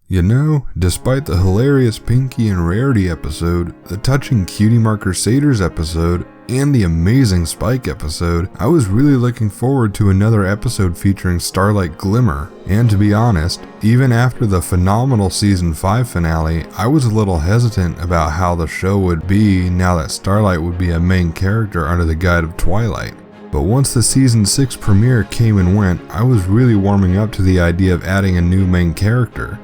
You know, despite the hilarious Pinky and Rarity episode, the touching Cutie Mark Crusaders episode, and the amazing Spike episode, I was really looking forward to another episode featuring Starlight Glimmer. And to be honest, even after the phenomenal Season 5 finale, I was a little hesitant about how the show would be now that Starlight would be a main character under the guide of Twilight. But once the Season 6 premiere came and went, I was really warming up to the idea of adding a new main character.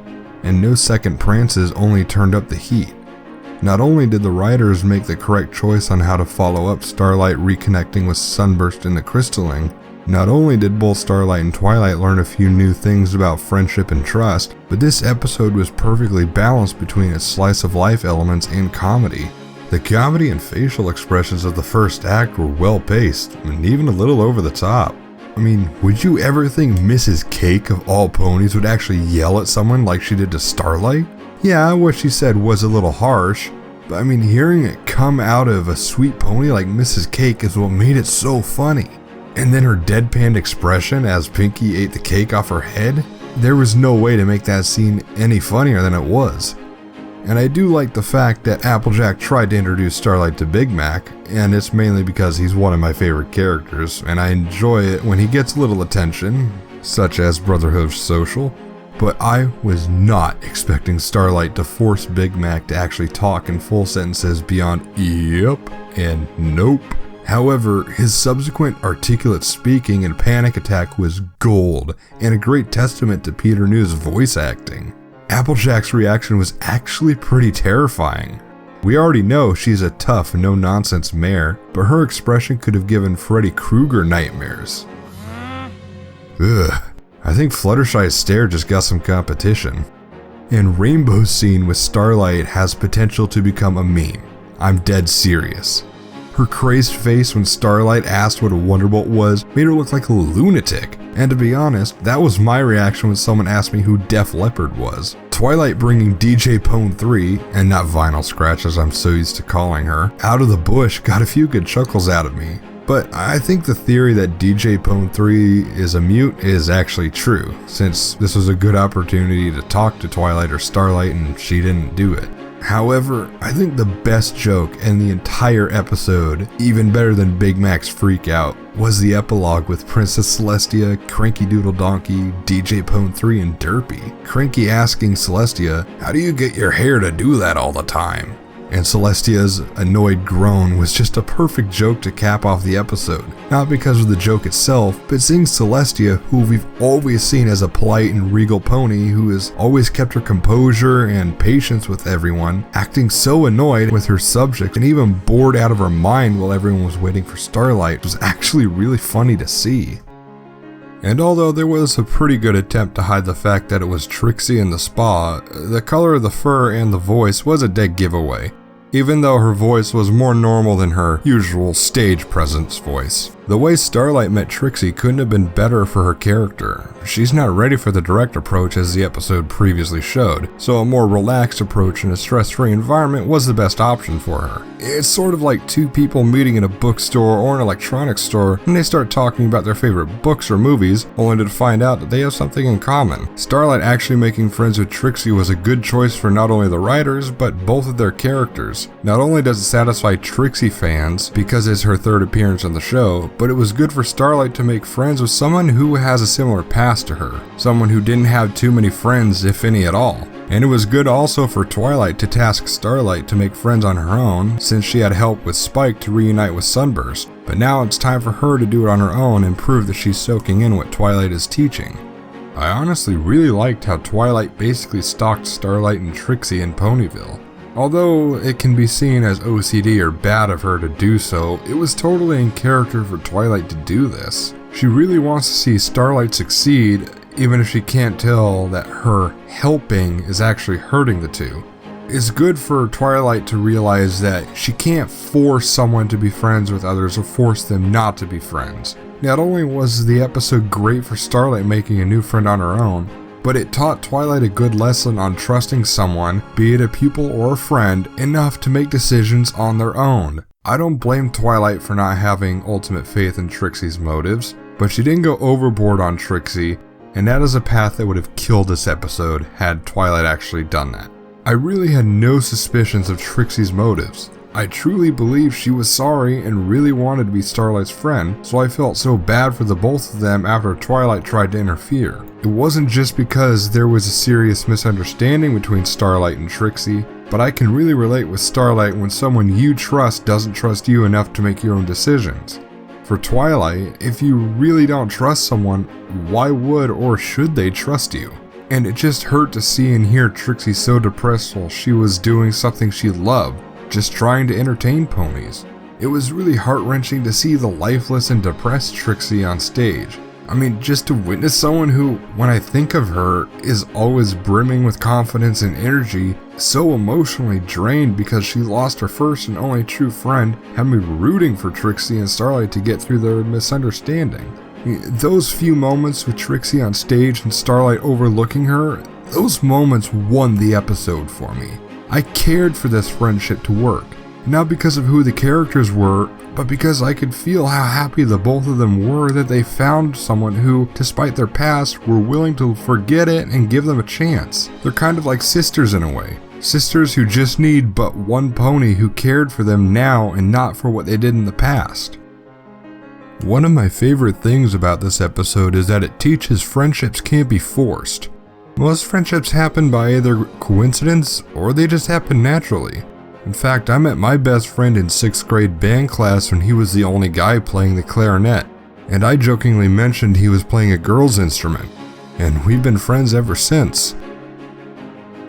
And no second Prances only turned up the heat. Not only did the writers make the correct choice on how to follow up Starlight reconnecting with Sunburst in the Crystalling, not only did both Starlight and Twilight learn a few new things about friendship and trust, but this episode was perfectly balanced between its slice of life elements and comedy. The comedy and facial expressions of the first act were well paced, and even a little over the top. I mean, would you ever think Mrs. Cake of all ponies would actually yell at someone like she did to Starlight? Yeah, what she said was a little harsh, but I mean, hearing it come out of a sweet pony like Mrs. Cake is what made it so funny. And then her deadpan expression as Pinky ate the cake off her head? There was no way to make that scene any funnier than it was. And I do like the fact that Applejack tried to introduce Starlight to Big Mac, and it's mainly because he's one of my favorite characters, and I enjoy it when he gets a little attention, such as Brotherhood Social. But I was not expecting Starlight to force Big Mac to actually talk in full sentences beyond yep and nope. However, his subsequent articulate speaking and panic attack was gold, and a great testament to Peter New's voice acting. Applejack's reaction was actually pretty terrifying. We already know she's a tough, no-nonsense mare, but her expression could have given Freddy Krueger nightmares. Ugh, I think Fluttershy's stare just got some competition. And Rainbow's scene with Starlight has potential to become a meme. I'm dead serious. Her crazed face when Starlight asked what a Wonderbolt was made her look like a lunatic. And to be honest, that was my reaction when someone asked me who Def Leppard was. Twilight bringing DJ Pone 3, and not Vinyl Scratch as I'm so used to calling her, out of the bush got a few good chuckles out of me. But I think the theory that DJ Pone 3 is a mute is actually true, since this was a good opportunity to talk to Twilight or Starlight and she didn't do it. However, I think the best joke in the entire episode, even better than Big Mac's freak out, was the epilogue with Princess Celestia, Cranky Doodle Donkey, DJ Pone 3, and Derpy. Cranky asking Celestia, "How do you get your hair to do that all the time?" And Celestia's annoyed groan was just a perfect joke to cap off the episode. Not because of the joke itself, but seeing Celestia, who we've always seen as a polite and regal pony who has always kept her composure and patience with everyone, acting so annoyed with her subject and even bored out of her mind while everyone was waiting for Starlight, was actually really funny to see. And although there was a pretty good attempt to hide the fact that it was Trixie in the spa, the color of the fur and the voice was a dead giveaway, even though her voice was more normal than her usual stage presence voice. The way Starlight met Trixie couldn't have been better for her character. She's not ready for the direct approach as the episode previously showed, so a more relaxed approach in a stress-free environment was the best option for her. It's sort of like two people meeting in a bookstore or an electronics store and they start talking about their favorite books or movies, only to find out that they have something in common. Starlight actually making friends with Trixie was a good choice for not only the writers, but both of their characters. Not only does it satisfy Trixie fans, because it's her third appearance on the show, but it was good for Starlight to make friends with someone who has a similar past to her, someone who didn't have too many friends, if any at all. And it was good also for Twilight to task Starlight to make friends on her own, since she had help with Spike to reunite with Sunburst, but now it's time for her to do it on her own and prove that she's soaking in what Twilight is teaching. I honestly really liked how Twilight basically stalked Starlight and Trixie in Ponyville. Although it can be seen as OCD or bad of her to do so, it was totally in character for Twilight to do this. She really wants to see Starlight succeed, even if she can't tell that her helping is actually hurting the two. It's good for Twilight to realize that she can't force someone to be friends with others or force them not to be friends. Not only was the episode great for Starlight making a new friend on her own, but it taught Twilight a good lesson on trusting someone, be it a pupil or a friend, enough to make decisions on their own. I don't blame Twilight for not having ultimate faith in Trixie's motives, but she didn't go overboard on Trixie, And that is a path that would have killed this episode had Twilight actually done that. I really had no suspicions of Trixie's motives. I truly believe she was sorry and really wanted to be Starlight's friend, so I felt so bad for the both of them after Twilight tried to interfere. It wasn't just because there was a serious misunderstanding between Starlight and Trixie, but I can really relate with Starlight when someone you trust doesn't trust you enough to make your own decisions. For Twilight, if you really don't trust someone, why would or should they trust you? And it just hurt to see and hear Trixie so depressed while she was doing something she loved, just trying to entertain ponies. It was really heart-wrenching to see the lifeless and depressed Trixie on stage. I mean, just to witness someone who, when I think of her, is always brimming with confidence and energy, so emotionally drained because she lost her first and only true friend, had me rooting for Trixie and Starlight to get through their misunderstanding. Those few moments with Trixie on stage and Starlight overlooking her, those moments won the episode for me. I cared for this friendship to work, not because of who the characters were, but because I could feel how happy the both of them were that they found someone who, despite their past, were willing to forget it and give them a chance. They're kind of like sisters in a way. Sisters who just need but one pony who cared for them now and not for what they did in the past. One of my favorite things about this episode is that it teaches friendships can't be forced. Most friendships happen by either coincidence or they just happen naturally. In fact, I met my best friend in 6th grade band class when he was the only guy playing the clarinet, and I jokingly mentioned he was playing a girl's instrument, and we've been friends ever since.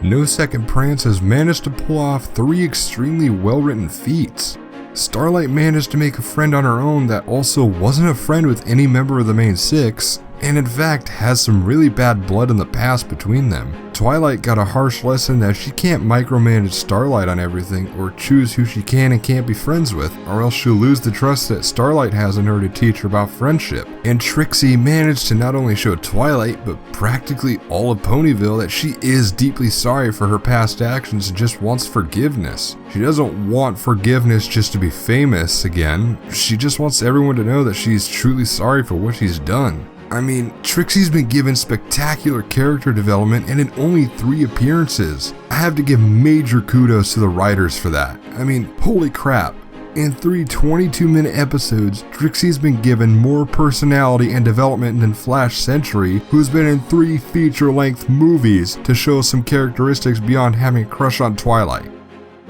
No Second Prances managed to pull off 3 extremely well-written feats. Starlight managed to make a friend on her own that also wasn't a friend with any member of the main 6, and in fact has some really bad blood in the past between them. Twilight got a harsh lesson that she can't micromanage Starlight on everything or choose who she can and can't be friends with, or else she'll lose the trust that Starlight has in her to teach her about friendship. And Trixie managed to not only show Twilight, but practically all of Ponyville that she is deeply sorry for her past actions and just wants forgiveness. She doesn't want forgiveness just to be famous again, she just wants everyone to know that she's truly sorry for what she's done. I mean, Trixie's been given spectacular character development and in only 3 appearances. I have to give major kudos to the writers for that. I mean, holy crap. In 3 22-minute episodes, Trixie's been given more personality and development than Flash Sentry, who's been in 3 feature-length movies to show some characteristics beyond having a crush on Twilight.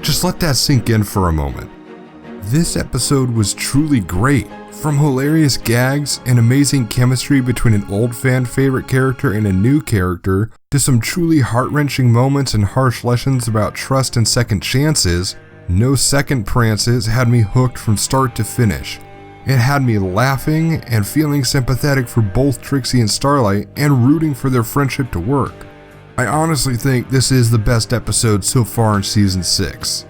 Just let that sink in for a moment. This episode was truly great. From hilarious gags and amazing chemistry between an old fan favorite character and a new character, to some truly heart-wrenching moments and harsh lessons about trust and second chances, No Second Prances had me hooked from start to finish. It had me laughing and feeling sympathetic for both Trixie and Starlight and rooting for their friendship to work. I honestly think this is the best episode so far in Season 6.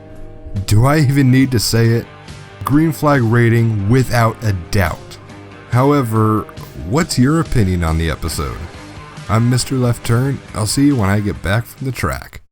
Do I even need to say it? Green flag rating without a doubt. However, what's your opinion on the episode? I'm MrLeftTurn. I'll see you when I get back from the track.